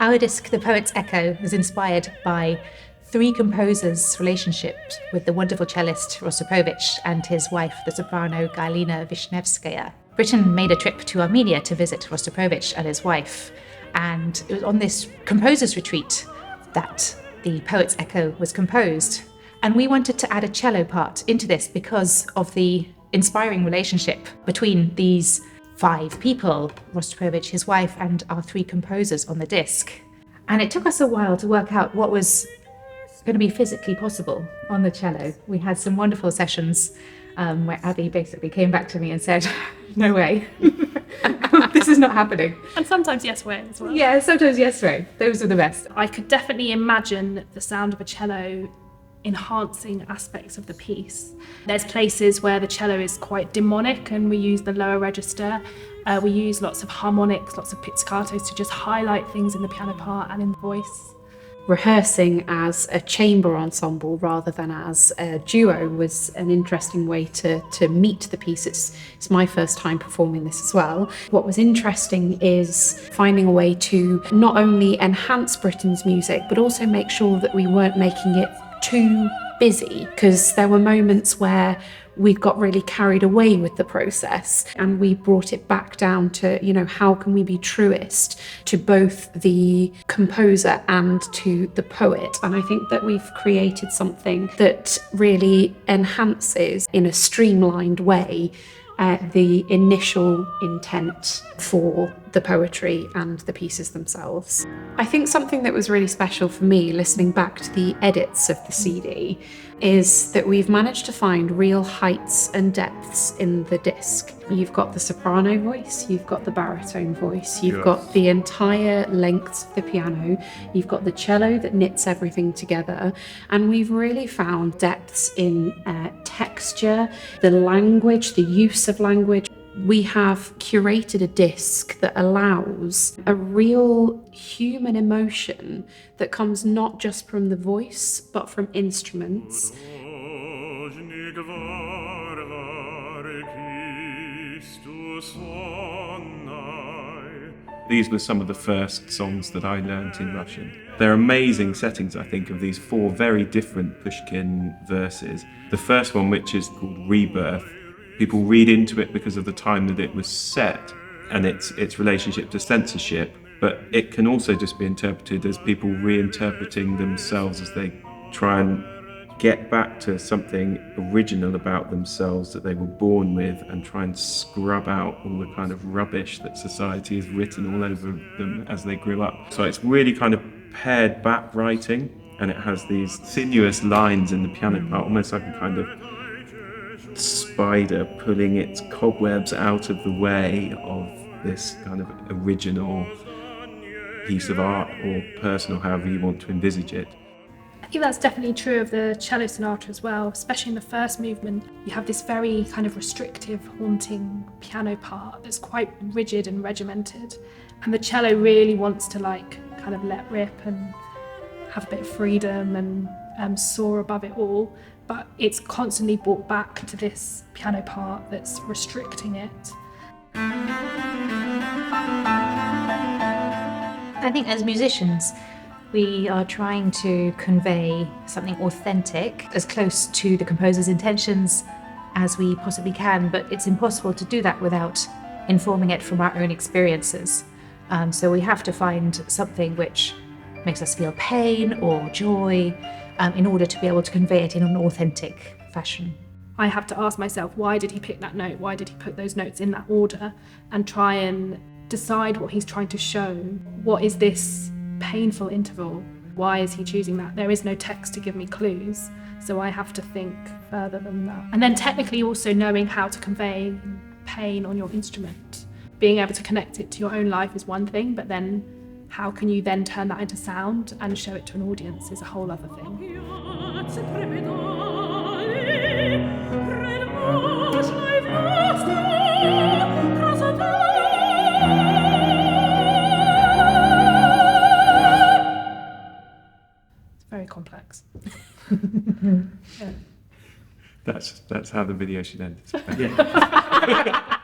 Our disc, The Poet's Echo, is inspired by three composers' relationship with the wonderful cellist Rostropovich and his wife, the soprano Galina Vishnevskaya. Britten made a trip to Armenia to visit Rostropovich and his wife, and it was on this composers' retreat that The Poet's Echo was composed. And we wanted to add a cello part into this because of the inspiring relationship between these five people, Rostropovich, his wife, and our three composers on the disc. And it took us a while to work out what was going to be physically possible on the cello. We had some wonderful sessions where Abby basically came back to me and said, no way, this is not happening. And sometimes yes way as well. Yeah, sometimes yes way. Those are the best. I could definitely imagine the sound of a cello enhancing aspects of the piece. There's places where the cello is quite demonic and we use the lower register. We use lots of harmonics, lots of pizzicatos to just highlight things in the piano part and in the voice. Rehearsing as a chamber ensemble rather than as a duo was an interesting way to meet the piece. It's my first time performing this as well. What was interesting is finding a way to not only enhance Britten's music, but also make sure that we weren't making it too busy, because there were moments where we got really carried away with the process and we brought it back down to, how can we be truest to both the composer and to the poet? And I think that we've created something that really enhances in a streamlined way the initial intent for the poetry and the pieces themselves. I think something that was really special for me listening back to the edits of the CD is that we've managed to find real heights and depths in the disc. You've got the soprano voice, you've got the baritone voice, you've got the entire lengths of the piano, you've got the cello that knits everything together, and we've really found depths in texture, the language, the use of language. We have curated a disc that allows a real human emotion that comes not just from the voice, but from instruments. These were some of the first songs that I learnt in Russian. They're amazing settings, I think, of these four very different Pushkin verses. The first one, which is called Rebirth, people read into it because of the time that it was set and its relationship to censorship, but it can also just be interpreted as people reinterpreting themselves as they try and get back to something original about themselves that they were born with and try and scrub out all the kind of rubbish that society has written all over them as they grew up. So it's really kind of pared back writing, and it has these sinuous lines in the piano part, almost like a kind of spider pulling its cobwebs out of the way of this kind of original piece of art or personal, however you want to envisage it. I think that's definitely true of the cello sonata as well, especially in the first movement. You have this very kind of restrictive, haunting piano part that's quite rigid and regimented, and the cello really wants to kind of let rip and have a bit of freedom and soar above it all, but it's constantly brought back to this piano part that's restricting it. I think as musicians, we are trying to convey something authentic, as close to the composer's intentions as we possibly can, but it's impossible to do that without informing it from our own experiences. So we have to find something which makes us feel pain or joy in order to be able to convey it in an authentic fashion. I have to ask myself, why did he pick that note? Why did he put those notes in that order? And try and decide what he's trying to show. What is this painful interval? Why is he choosing that? There is no text to give me clues, so I have to think further than that. And then technically also knowing how to convey pain on your instrument. Being able to connect it to your own life is one thing, but then how can you then turn that into sound and show it to an audience is a whole other thing. It's very complex. Yeah. That's how the video should end. Yeah.